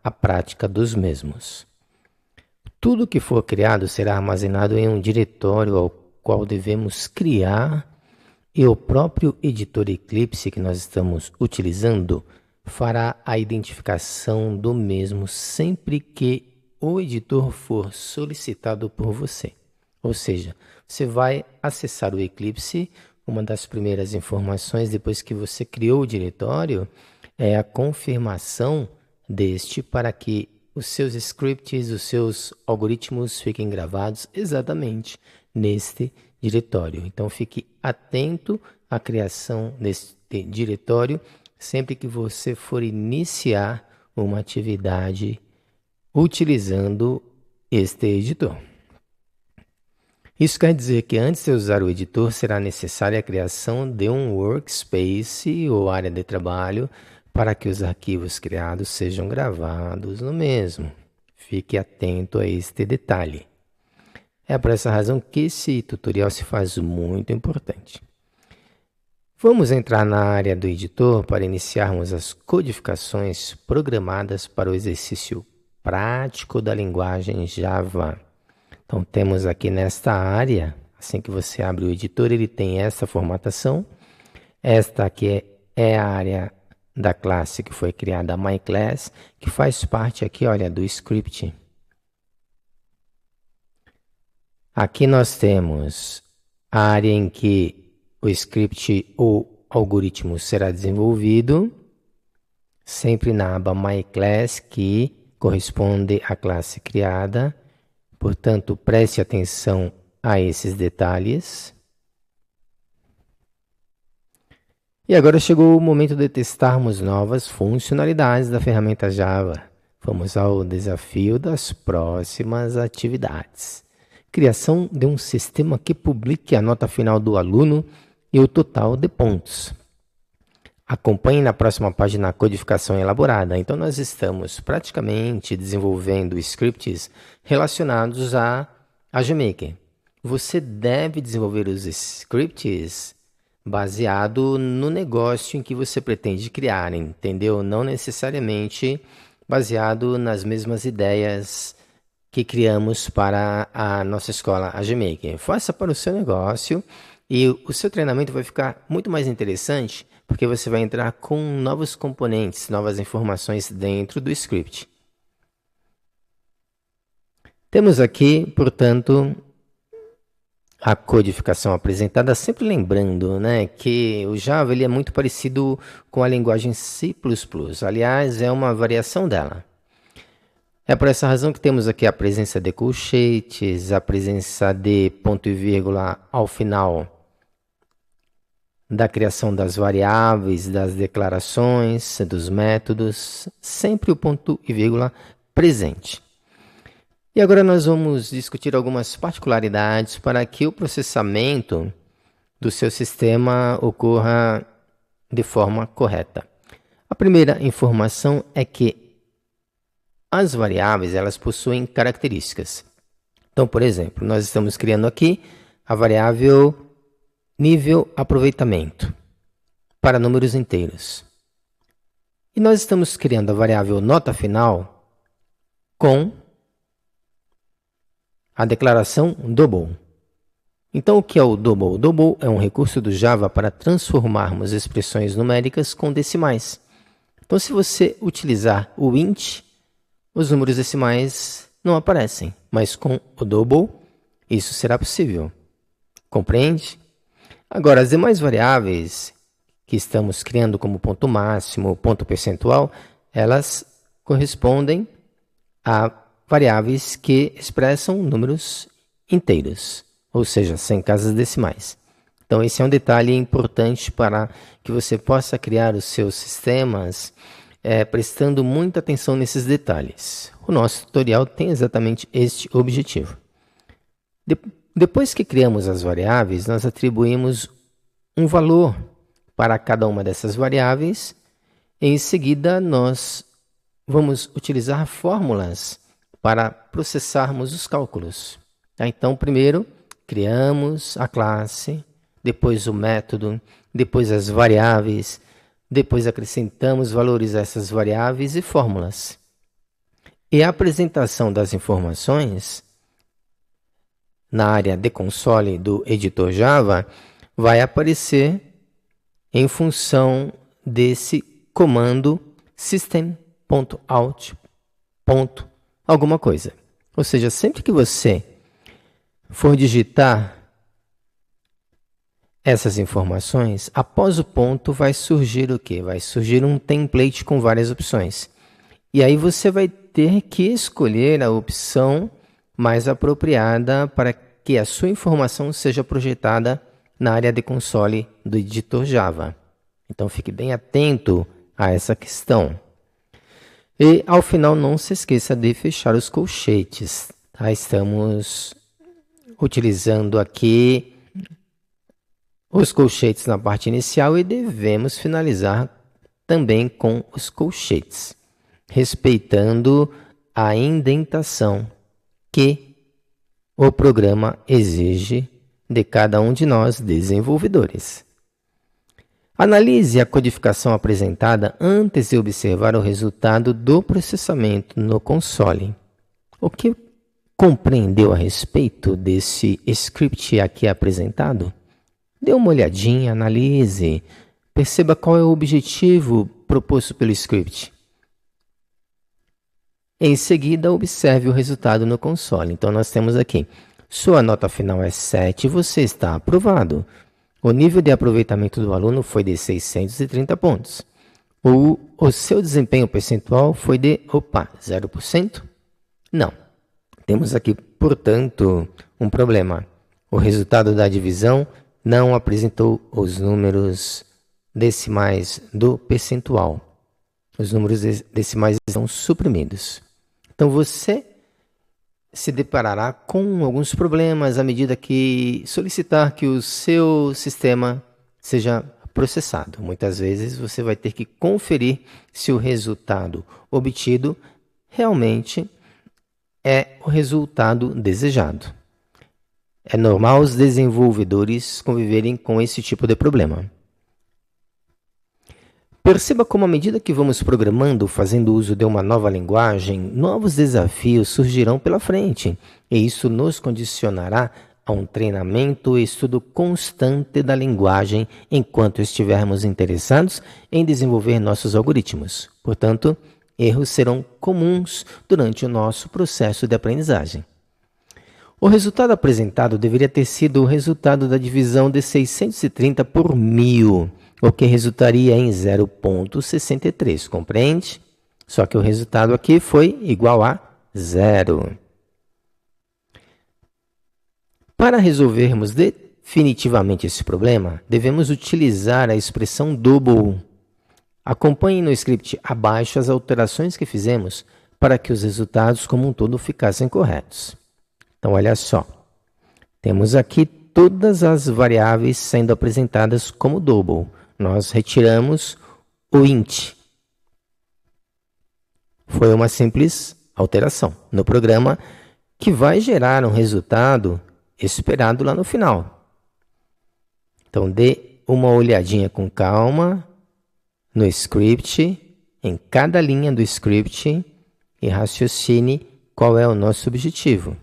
a prática dos mesmos. Tudo que for criado será armazenado em um diretório ao qual devemos criar, e o próprio editor Eclipse que nós estamos utilizando fará a identificação do mesmo sempre que o editor for solicitado por você. Ou seja, você vai acessar o Eclipse, uma das primeiras informações depois que você criou o diretório é a confirmação deste para que os seus scripts, os seus algoritmos fiquem gravados exatamente neste diretório. Então, fique atento à criação deste diretório sempre que você for iniciar uma atividade utilizando este editor. Isso quer dizer que antes de usar o editor, será necessária a criação de um workspace ou área de trabalho para que os arquivos criados sejam gravados no mesmo. Fique atento a este detalhe. É por essa razão que esse tutorial se faz muito importante. Vamos entrar na área do editor para iniciarmos as codificações programadas para o exercício prático da linguagem Java. Então, temos aqui nesta área, assim que você abre o editor, ele tem essa formatação. Esta aqui é a área da classe que foi criada, a MyClass, que faz parte aqui, olha, do script. Aqui nós temos a área em que o script ou algoritmo será desenvolvido, sempre na aba MyClass, que corresponde à classe criada. Portanto, preste atenção a esses detalhes. E agora chegou o momento de testarmos novas funcionalidades da ferramenta Java. Vamos ao desafio das próximas atividades. Criação de um sistema que publique a nota final do aluno e o total de pontos. Acompanhe na próxima página a codificação elaborada. Então, nós estamos praticamente desenvolvendo scripts relacionados a GMaker. Você deve desenvolver os scripts baseado no negócio em que você pretende criar, entendeu? Não necessariamente baseado nas mesmas ideias que criamos para a nossa escola, a GMaker. Faça para o seu negócio e o seu treinamento vai ficar muito mais interessante porque você vai entrar com novos componentes, novas informações dentro do script. Temos aqui, portanto, a codificação apresentada, sempre lembrando, né, que o Java ele é muito parecido com a linguagem C++. Aliás, é uma variação dela. É por essa razão que temos aqui a presença de colchetes, a presença de ponto e vírgula ao final da criação das variáveis, das declarações, dos métodos, sempre o ponto e vírgula presente. E agora nós vamos discutir algumas particularidades para que o processamento do seu sistema ocorra de forma correta. A primeira informação é que as variáveis elas possuem características. Então, por exemplo, nós estamos criando aqui a variável nível aproveitamento para números inteiros. E nós estamos criando a variável nota final com a declaração double. Então, o que é o double? O double é um recurso do Java para transformarmos expressões numéricas com decimais. Então, se você utilizar o int, os números decimais não aparecem, mas com o double, isso será possível. Compreende? Agora, as demais variáveis que estamos criando como ponto máximo, ponto percentual, elas correspondem a variáveis que expressam números inteiros, ou seja, sem casas decimais. Então, esse é um detalhe importante para que você possa criar os seus sistemas prestando muita atenção nesses detalhes. O nosso tutorial tem exatamente este objetivo. Depois que criamos as variáveis, nós atribuímos um valor para cada uma dessas variáveis. Em seguida, nós vamos utilizar fórmulas para processarmos os cálculos. Então, primeiro, criamos a classe, depois o método, depois as variáveis, depois acrescentamos valores a essas variáveis e fórmulas. E a apresentação das informações na área de console do editor Java vai aparecer em função desse comando system.out. Alguma coisa. Ou seja, sempre que você for digitar essas informações, após o ponto vai surgir o quê? Vai surgir um template com várias opções. E aí você vai ter que escolher a opção mais apropriada para que a sua informação seja projetada na área de console do editor Java. Então fique bem atento a essa questão. E ao final não se esqueça de fechar os colchetes. Tá? Estamos utilizando aqui os colchetes na parte inicial e devemos finalizar também com os colchetes, respeitando a indentação que o programa exige de cada um de nós desenvolvedores. Analise a codificação apresentada antes de observar o resultado do processamento no console. O que compreendeu a respeito desse script aqui apresentado? Dê uma olhadinha, analise, perceba qual é o objetivo proposto pelo script. Em seguida, observe o resultado no console. Então, nós temos aqui, sua nota final é 7, você está aprovado. O nível de aproveitamento do aluno foi de 630 pontos. O seu desempenho percentual foi de, 0%? Não. Temos aqui, portanto, um problema. O resultado da divisão não apresentou os números decimais do percentual. Os números decimais estão suprimidos. Então, você se deparará com alguns problemas à medida que solicitar que o seu sistema seja processado. Muitas vezes, você vai ter que conferir se o resultado obtido realmente é o resultado desejado. É normal os desenvolvedores conviverem com esse tipo de problema. Perceba como, à medida que vamos programando, fazendo uso de uma nova linguagem, novos desafios surgirão pela frente, e isso nos condicionará a um treinamento e estudo constante da linguagem enquanto estivermos interessados em desenvolver nossos algoritmos. Portanto, erros serão comuns durante o nosso processo de aprendizagem. O resultado apresentado deveria ter sido o resultado da divisão de 630 por 1000, o que resultaria em 0,63, compreende? Só que o resultado aqui foi igual a 0. Para resolvermos definitivamente esse problema, devemos utilizar a expressão double. Acompanhe no script abaixo as alterações que fizemos para que os resultados como um todo ficassem corretos. Então, olha só, temos aqui todas as variáveis sendo apresentadas como double. Nós retiramos o int. Foi uma simples alteração no programa que vai gerar um resultado esperado lá no final. Então, dê uma olhadinha com calma no script, em cada linha do script, e raciocine qual é o nosso objetivo.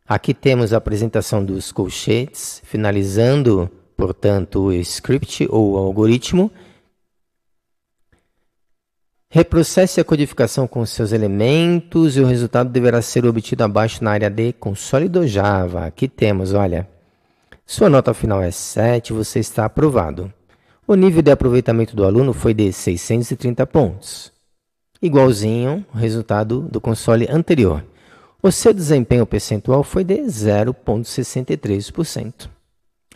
Aqui temos a apresentação dos colchetes, finalizando, portanto, o script ou o algoritmo. Reprocesse a codificação com seus elementos e o resultado deverá ser obtido abaixo na área de console do Java. Aqui temos, olha, sua nota final é 7, você está aprovado. O nível de aproveitamento do aluno foi de 630 pontos, igualzinho ao resultado do console anterior. O seu desempenho percentual foi de 0,63%.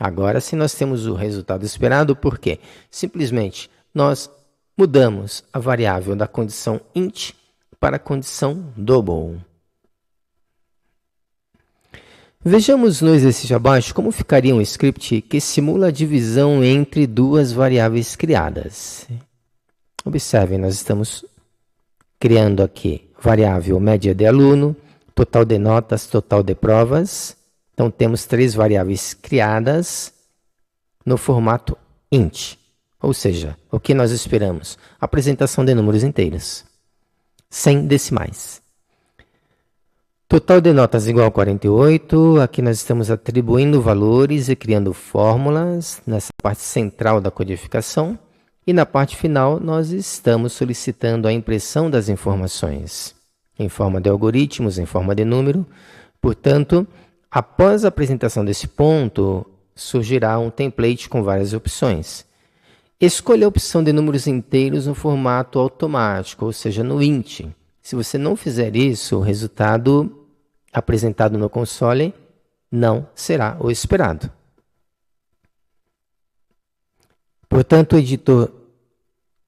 Agora, se nós temos o resultado esperado, por quê? Simplesmente, nós mudamos a variável da condição int para a condição double. Vejamos no exercício abaixo como ficaria um script que simula a divisão entre duas variáveis criadas. Observem, nós estamos criando aqui variável média de aluno, total de notas, total de provas. Então, temos três variáveis criadas no formato int. Ou seja, o que nós esperamos? Apresentação de números inteiros. sem decimais. Total de notas igual a 48. Aqui nós estamos atribuindo valores e criando fórmulas nessa parte central da codificação. E na parte final, nós estamos solicitando a impressão das informações em forma de algoritmos, em forma de número. Portanto, após a apresentação desse ponto, surgirá um template com várias opções. Escolha a opção de números inteiros no formato automático, ou seja, no int. Se você não fizer isso, o resultado apresentado no console não será o esperado. Portanto, o editor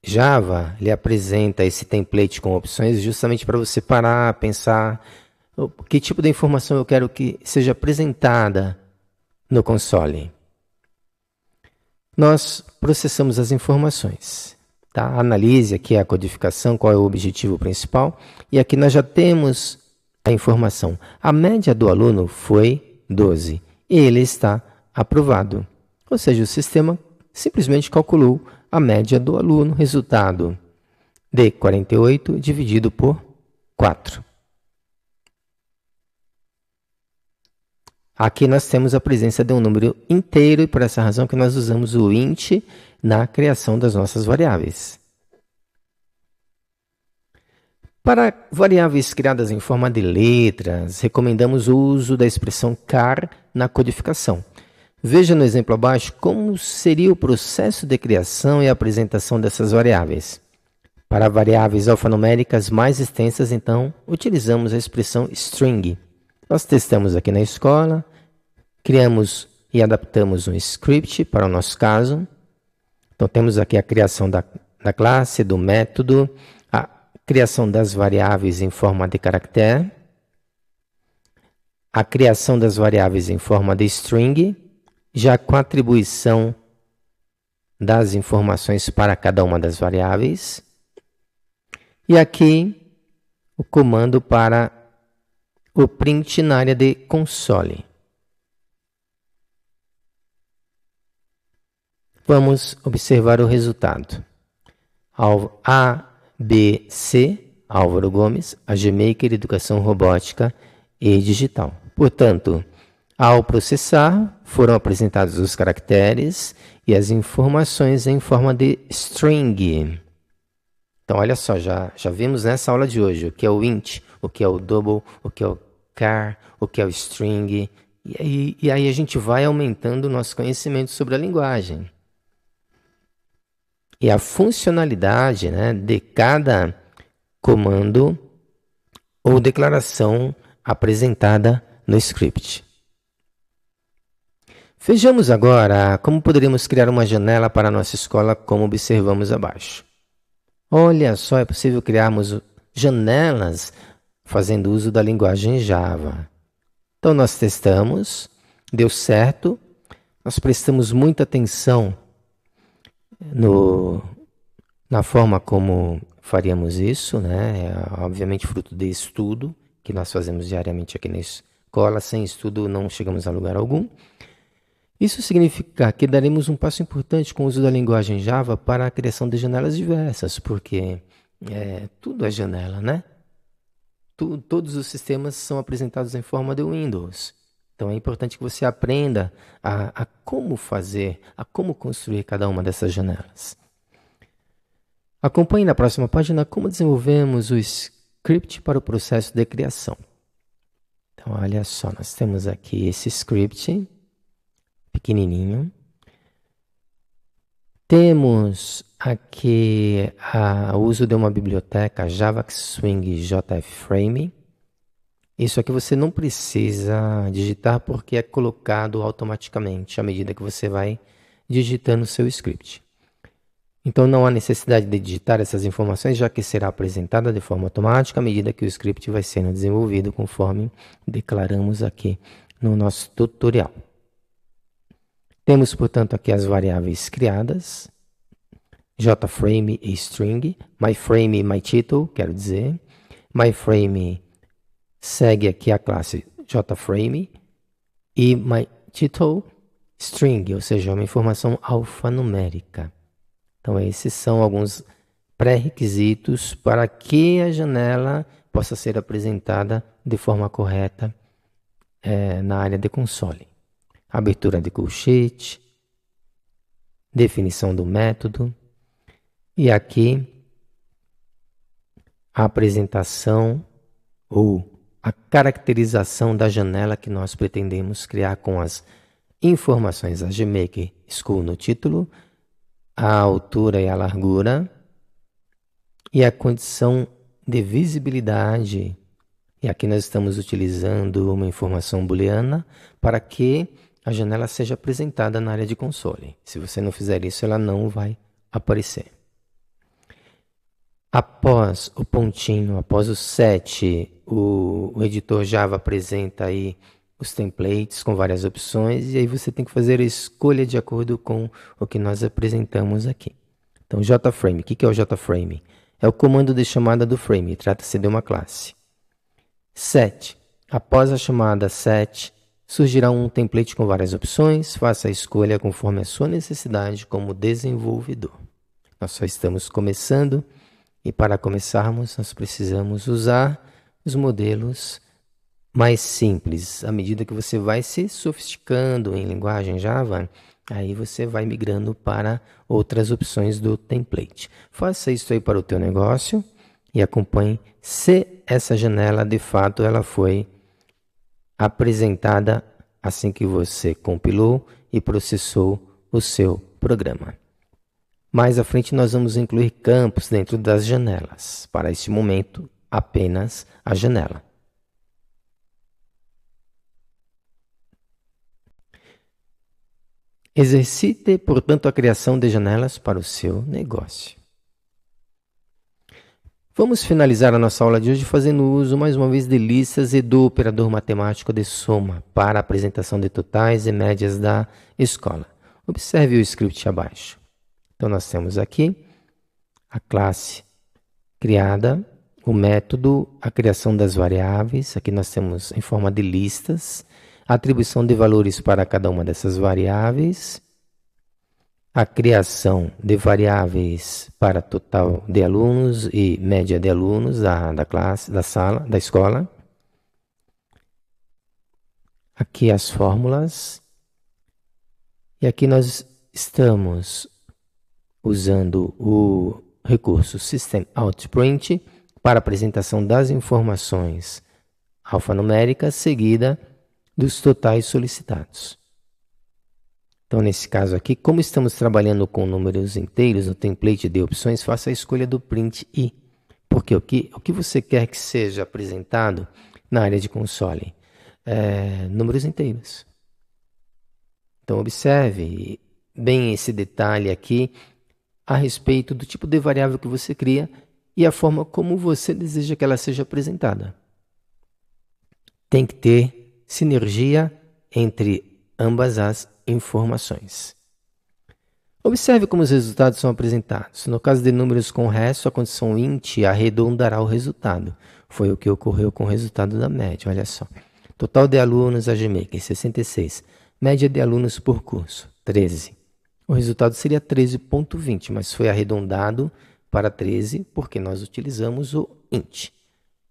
Java lhe apresenta esse template com opções justamente para você parar, pensar que tipo de informação eu quero que seja apresentada no console. Nós processamos as informações. Tá? Analise aqui a codificação, qual é o objetivo principal. E aqui nós já temos a informação. A média do aluno foi 12. E ele está aprovado. Ou seja, o sistema simplesmente calculou a média do aluno, resultado de 48 dividido por 4. Aqui nós temos a presença de um número inteiro e por essa razão que nós usamos o int na criação das nossas variáveis. Para variáveis criadas em forma de letras, recomendamos o uso da expressão char na codificação. Veja no exemplo abaixo como seria o processo de criação e apresentação dessas variáveis. Para variáveis alfanuméricas mais extensas, então, utilizamos a expressão string. Nós testamos aqui na escola, criamos e adaptamos um script para o nosso caso. Então, temos aqui a criação da classe, do método, a criação das variáveis em forma de caractere, a criação das variáveis em forma de string, já com a atribuição das informações para cada uma das variáveis. E aqui o comando para o print na área de console. Vamos observar o resultado. ABC, Álvaro Gomes, AG Maker, Educação Robótica e Digital. Portanto, ao processar, foram apresentados os caracteres e as informações em forma de string. Então, olha só, já vimos nessa aula de hoje o que é o int, o que é o double, o que é o char, o que é o string. E aí a gente vai aumentando o nosso conhecimento sobre a linguagem. E a funcionalidade, né, de cada comando ou declaração apresentada no script. Vejamos agora como poderíamos criar uma janela para a nossa escola, como observamos abaixo. Olha só, é possível criarmos janelas fazendo uso da linguagem Java. Então, nós testamos, deu certo, nós prestamos muita atenção na forma como faríamos isso, né? É, obviamente, fruto de estudo que nós fazemos diariamente aqui na escola. Sem estudo, não chegamos a lugar algum. Isso significa que daremos um passo importante com o uso da linguagem Java para a criação de janelas diversas, porque tudo é janela, né? Todos os sistemas são apresentados em forma de Windows. Então é importante que você aprenda a como fazer, a como construir cada uma dessas janelas. Acompanhe na próxima página como desenvolvemos o script para o processo de criação. Então olha só, nós temos aqui esse script pequenininho. Temos aqui o uso de uma biblioteca Java Swing JFrame. Isso aqui você não precisa digitar porque é colocado automaticamente à medida que você vai digitando o seu script. Então não há necessidade de digitar essas informações, já que será apresentada de forma automática à medida que o script vai sendo desenvolvido, conforme declaramos aqui no nosso tutorial. Temos, portanto, aqui as variáveis criadas, JFrame e string, myFrame e myTitle, quero dizer. myFrame segue aqui a classe JFrame e myTitle string, ou seja, uma informação alfanumérica. Então, esses são alguns pré-requisitos para que a janela possa ser apresentada de forma correta na área de console. Abertura de colchete, definição do método e aqui a apresentação ou a caracterização da janela que nós pretendemos criar com as informações da GMaker School no título, a altura e a largura e a condição de visibilidade. E aqui nós estamos utilizando uma informação booleana para que a janela seja apresentada na área de console. Se você não fizer isso, ela não vai aparecer. Após o pontinho, após o set, o editor Java apresenta aí os templates com várias opções e aí você tem que fazer a escolha de acordo com o que nós apresentamos aqui. Então, JFrame. O que é o JFrame? É o comando de chamada do frame, trata-se de uma classe. Set. Após a chamada set, surgirá um template com várias opções, faça a escolha conforme a sua necessidade como desenvolvedor. Nós só estamos começando e para começarmos nós precisamos usar os modelos mais simples. À medida que você vai se sofisticando em linguagem Java, aí você vai migrando para outras opções do template. Faça isso aí para o teu negócio e acompanhe se essa janela de fato ela foi apresentada assim que você compilou e processou o seu programa. Mais à frente nós vamos incluir campos dentro das janelas. Para este momento, apenas a janela. Exercite, portanto, a criação de janelas para o seu negócio. Vamos finalizar a nossa aula de hoje fazendo uso, mais uma vez, de listas e do operador matemático de soma para a apresentação de totais e médias da escola. Observe o script abaixo. Então, nós temos aqui a classe criada, o método, a criação das variáveis. Aqui nós temos em forma de listas, a atribuição de valores para cada uma dessas variáveis, a criação de variáveis para total de alunos e média de alunos da classe, da sala, da escola. Aqui as fórmulas. E aqui nós estamos usando o recurso System.Out.Print para apresentação das informações alfanuméricas seguida dos totais solicitados. Então, nesse caso aqui, como estamos trabalhando com números inteiros no template de opções, faça a escolha do print i. Porque o que você quer que seja apresentado na área de console? Números inteiros. Então, observe bem esse detalhe aqui a respeito do tipo de variável que você cria e a forma como você deseja que ela seja apresentada. Tem que ter sinergia entre ambas as informações. Observe como os resultados são apresentados. No caso de números com resto, a condição int arredondará o resultado. Foi o que ocorreu com o resultado da média. Olha só. Total de alunos a GMaker, 66. Média de alunos por curso, 13. O resultado seria 13,20, mas foi arredondado para 13 porque nós utilizamos o int.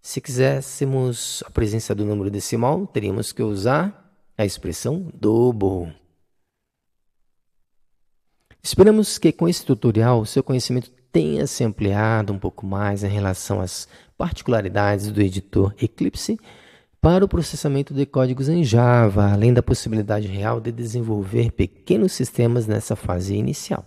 Se quiséssemos a presença do número decimal, teríamos que usar a expressão double. Esperamos que com esse tutorial o seu conhecimento tenha se ampliado um pouco mais em relação às particularidades do editor Eclipse para o processamento de códigos em Java, além da possibilidade real de desenvolver pequenos sistemas nessa fase inicial.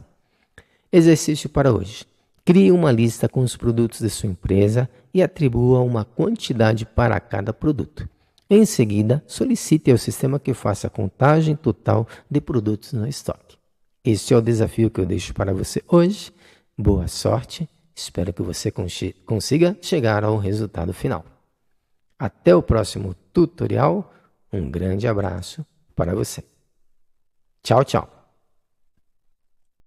Exercício para hoje. Crie uma lista com os produtos de sua empresa e atribua uma quantidade para cada produto. Em seguida, solicite ao sistema que faça a contagem total de produtos no estoque. Este é o desafio que eu deixo para você hoje. Boa sorte. Espero que você consiga chegar ao resultado final. Até o próximo tutorial. Um grande abraço para você. Tchau, tchau.